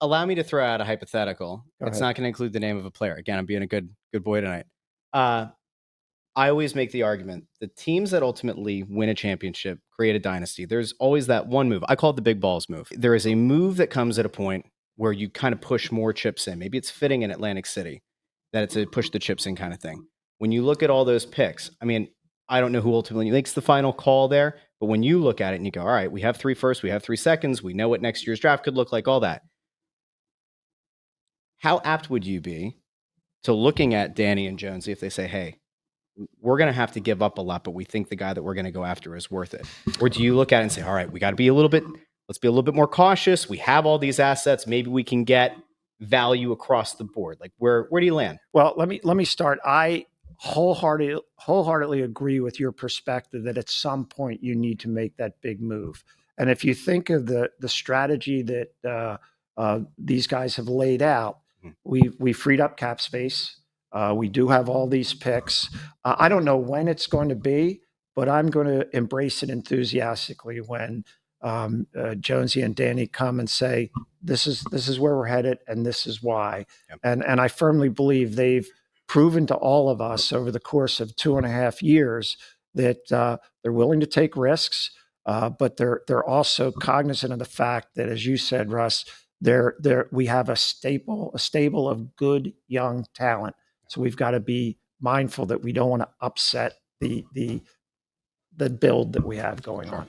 allow me to throw out a hypothetical. Go It's ahead. not going to include the name of a player. Again, I'm being a good boy tonight. I always make the argument the teams that ultimately win a championship create a dynasty. There's always that one move. I call it the big balls move. There is a move that comes at a point where you kind of push more chips in. Maybe it's fitting in Atlantic City, that it's a push the chips in kind of thing. When you look at all those picks, I mean, I don't know who ultimately makes the final call there, but when you look at it and you go, all right, we have 3 firsts, we have 3 seconds, we know what next year's draft could look like, all that. How apt would you be to looking at Danny and Jonesy if they say, hey, we're going to have to give up a lot, but we think the guy that we're going to go after is worth it? Or do you look at it and say, all right, we got to be let's be a little bit more cautious. We have all these assets. Maybe we can get value across the board. Like where do you land? Well, let me start. I wholeheartedly agree with your perspective that at some point you need to make that big move. And if you think of the strategy that these guys have laid out, we freed up cap space. We do have all these picks. I don't know when it's going to be, but I'm going to embrace it enthusiastically when Jonesy and Danny come and say, this is where we're headed, and this is why. Yep. And I firmly believe they've proven to all of us over the course of 2.5 years that they're willing to take risks, but they're also cognizant of the fact that, as you said, Russ, we have a stable of good young talent. So we've got to be mindful that we don't want to upset the build that we have going on.